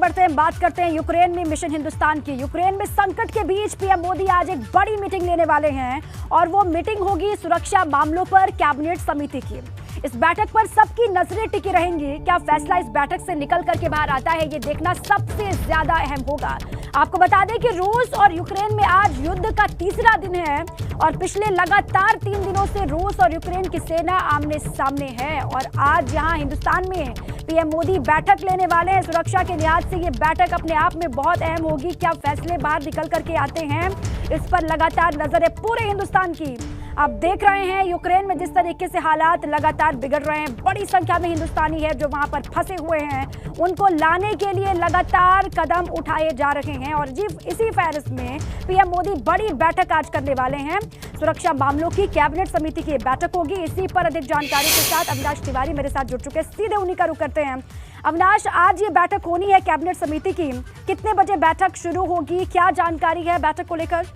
बढ़ते हैं, बात करते हैं यूक्रेन में मिशन हिंदुस्तान की। यूक्रेन में संकट के बीच पीएम मोदी आज एक बड़ी मीटिंग लेने वाले हैं और वो मीटिंग होगी सुरक्षा मामलों पर कैबिनेट समिति की। इस बैठक पर सबकी नजरें टिकी रहेंगी। क्या फैसला इस बैठक से निकल करके बाहर आता है, ये देखना सबसे ज्यादा अहम होगा। आपको बता दें कि रूस और यूक्रेन में आज युद्ध का तीसरा दिन है और पिछले लगातार 3 दिनों से रूस और यूक्रेन की सेना आमने सामने है और आज यहां हिंदुस्तान में पीएम मोदी बैठक लेने वाले हैं। सुरक्षा के लिहाज से ये बैठक अपने आप में बहुत अहम होगी। क्या फैसले बाहर निकल करके आते हैं, इस पर लगातार नजर है पूरे हिंदुस्तान की। आप देख रहे हैं यूक्रेन में जिस तरीके से हालात लगातार बिगड़ रहे हैं, बड़ी संख्या में हिंदुस्तानी है जो वहां पर फंसे हुए हैं, उनको लाने के लिए लगातार कदम उठाए जा रहे हैं और जी इसी फहरिस्त में पीएम मोदी बड़ी बैठक आज करने वाले हैं। सुरक्षा मामलों की कैबिनेट समिति की बैठक होगी। इसी पर अधिक जानकारी के साथ अविनाश तिवारी मेरे साथ जुड़ चुके हैं, सीधे उन्हीं का रुख करते हैं। अविनाश, आज ये बैठक होनी है कैबिनेट समिति की, कितने बजे बैठक शुरू होगी, क्या जानकारी है बैठक को लेकर?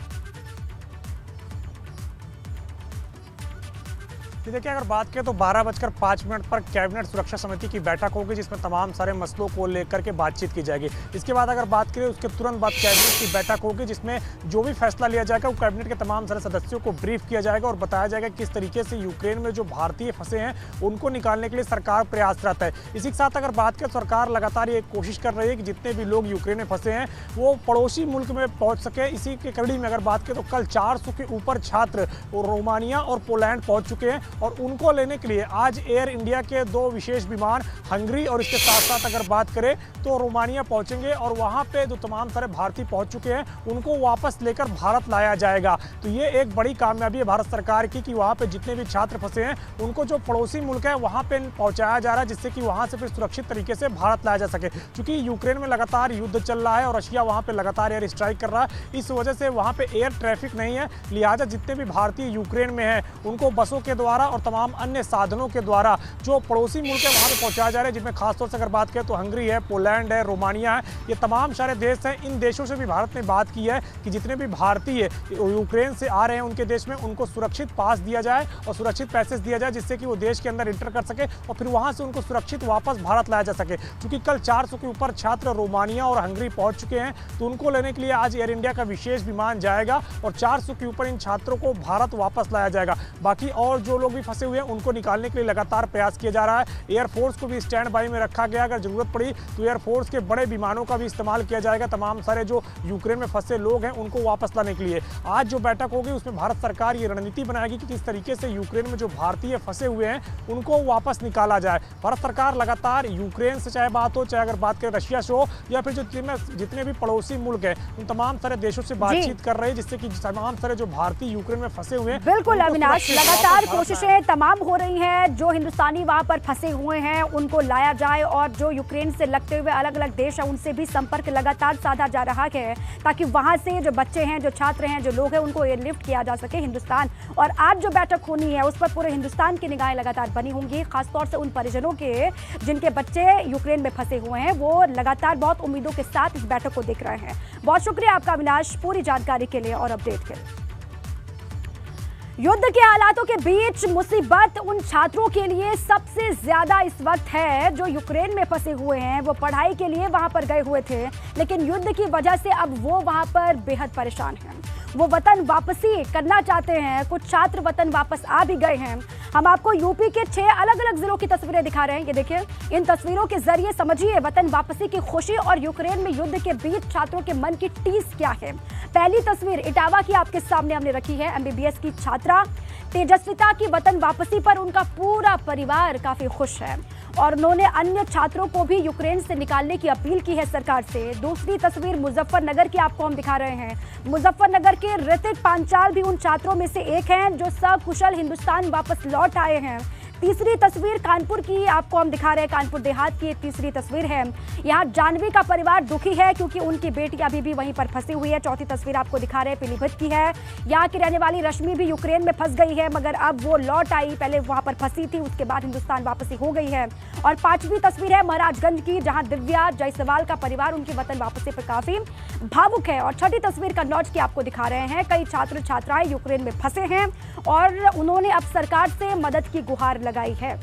देखिए, अगर बात करें तो 12:05 पर कैबिनेट सुरक्षा समिति की बैठक होगी जिसमें तमाम सारे मसलों को लेकर के बातचीत की जाएगी। इसके बाद अगर बात करें उसके तुरंत बाद कैबिनेट की बैठक होगी जिसमें जो भी फैसला लिया जाएगा वो कैबिनेट के तमाम सारे सदस्यों को ब्रीफ किया जाएगा और बताया जाएगा किस तरीके से यूक्रेन में जो भारतीय फंसे हैं उनको निकालने के लिए सरकार प्रयासरत है। इसी के साथ अगर बात करें, सरकार लगातार ये कोशिश कर रही है कि जितने भी लोग यूक्रेन में फंसे हैं वो पड़ोसी मुल्क में पहुँच सके। इसी के कड़ी में अगर बात करें तो कल 400 के ऊपर छात्र रोमानिया और पोलैंड पहुँच चुके हैं और उनको लेने के लिए आज एयर इंडिया के 2 विशेष विमान हंगरी और इसके साथ साथ अगर बात करें तो रोमानिया पहुंचेंगे और वहां पे जो तमाम सारे भारतीय पहुंच चुके हैं उनको वापस लेकर भारत लाया जाएगा। तो ये एक बड़ी कामयाबी है भारत सरकार की कि वहां पे जितने भी छात्र फंसे हैं उनको जो पड़ोसी मुल्क है वहां पे पहुंचाया जा रहा है जिससे कि वहां से फिर सुरक्षित तरीके से भारत लाया जा सके। क्योंकि यूक्रेन में लगातार युद्ध चल रहा है और रशिया वहां पे लगातार एयर स्ट्राइक कर रहा है, इस वजह से वहां पे एयर ट्रैफिक नहीं है, लिहाजा जितने भी भारतीय यूक्रेन में हैं उनको बसों के द्वारा और तमाम अन्य साधनों के द्वारा जो पड़ोसी मुल्क है वहां पे पहुंचाया जा रहा है, जिनमें खासतौर से अगर बात करें तो हंगरी है, पोलैंड है, रोमानिया है, ये तमाम सारे देश हैं। इन देशों से भी भारत ने बात की है कि जितने भी भारतीय यूक्रेन से आ रहे हैं उनके देश में उनको सुरक्षित पास दिया जाए और सुरक्षित पैसेज दिया जाए जिससे कि वो देश के अंदर इंटर कर सके और फिर वहां से उनको सुरक्षित वापस भारत लाया जा सके। क्योंकि कल 400 के ऊपर छात्र रोमानिया और हंगरी पहुंच चुके हैं तो उनको लेने के लिए आज एयर इंडिया का विशेष विमान जाएगा और 400 के ऊपर इन छात्रों को भारत वापस लाया जाएगा। बाकी और जो लोग भी फंसे हुए हैं उनको निकालने के लिए लगातार प्रयास किया जा रहा है। एयरफोर्स को भी स्टैंड बाई में रखा गया, अगर जरूरत पड़ी तो एयरफोर्स के बड़े विमानों का भी इस्तेमाल किया जाएगा तमाम सारे जो यूक्रेन में फंसे लोग हैं उनको वापस लाने के लिए। आज जो बैठक होगी उसमें भारत सरकार ये रणनीति बनाएगी कि किस तरीके से यूक्रेन में जो भारतीय फंसे हुए हैं उनको वापस निकाला जाए। भारत सरकार लगातार यूक्रेन से चाहे बात हो, चाहे अगर बात करें रशिया से हो या फिर जो जितने भी पड़ोसी मुल्क हैं उन तमाम सारे देशों से बातचीत कर रहे हैं जिससे कि तमाम सारे जो भारतीय यूक्रेन में फंसे हुए हैं। बिल्कुल अविनाश, लगातार कोशिशें तमाम हो रही हैं, जो हिंदुस्तानी वहां पर फंसे हुए हैं उनको लाया जाए और जो यूक्रेन से लगते हुए अलग अलग देश हैं उनसे भी संपर्क लगातार साधा जा रहा है ताकि वहां से जो बच्चे हैं, जो छात्र हैं, जो लोग हैं उनको एयरलिफ्ट किया जा सके हिंदुस्तान। और आज जो बैठक होनी है उस पर पूरे हिंदुस्तान की निगाहें लगातार बनी होंगी, खासतौर से उन परिजनों के जिनके बच्चे यूक्रेन में फंसे हुए हैं, वो लगातार बहुत उम्मीदों के साथ इस बैठक को देख रहे हैं। बहुत शुक्रिया आपका अविनाश पूरी जानकारी के लिए और अपडेट के लिए। युद्ध के हालातों के बीच मुसीबत उन छात्रों के लिए सबसे ज्यादा इस वक्त है जो यूक्रेन में फंसे हुए हैं। वो पढ़ाई के लिए वहां पर गए हुए थे लेकिन युद्ध की वजह से अब वो वहां पर बेहद परेशान हैं। वो वतन वापसी करना चाहते हैं, कुछ छात्र वतन वापस आ भी गए हैं। हम आपको यूपी के 6 अलग अलग जिलों की तस्वीरें दिखा रहे हैं, ये देखिए। इन तस्वीरों के जरिए समझिए वतन वापसी की खुशी और यूक्रेन में युद्ध के बीच छात्रों के मन की टीस क्या है। पहली तस्वीर इटावा की आपके सामने हमने रखी है। एमबीबीएस की छात्रा तेजस्विता की वतन वापसी पर उनका पूरा परिवार काफी खुश है और उन्होंने अन्य छात्रों को भी यूक्रेन से निकालने की अपील की है सरकार से। दूसरी तस्वीर मुजफ्फरनगर की आपको हम दिखा रहे हैं। मुजफ्फरनगर के ऋतिक पांचाल भी उन छात्रों में से एक हैं जो सकुशल हिंदुस्तान वापस लौट आए हैं। तीसरी तस्वीर कानपुर की आपको हम दिखा रहे हैं, कानपुर देहात की तीसरी तस्वीर है। यहाँ जानवी का परिवार दुखी है क्योंकि उनकी बेटी अभी भी वहीं पर फंसी हुई है। चौथी तस्वीर आपको दिखा रहे हैं पीलीभीत की है। यहाँ की रहने वाली रश्मि भी यूक्रेन में फंस गई है मगर अब वो लौट आई, पहले वहां पर फंसी थी उसके बाद हिंदुस्तान वापसी हो गई है। और पांचवी तस्वीर है महाराजगंज की जहाँ दिव्या जायसवाल का परिवार उनकी वतन वापसी पर काफी भावुक है। और छठी तस्वीर कन्नौज की आपको दिखा रहे हैं। कई छात्र छात्राएं यूक्रेन में फंसे हैं और उन्होंने अब सरकार से मदद की गुहार लगाई है।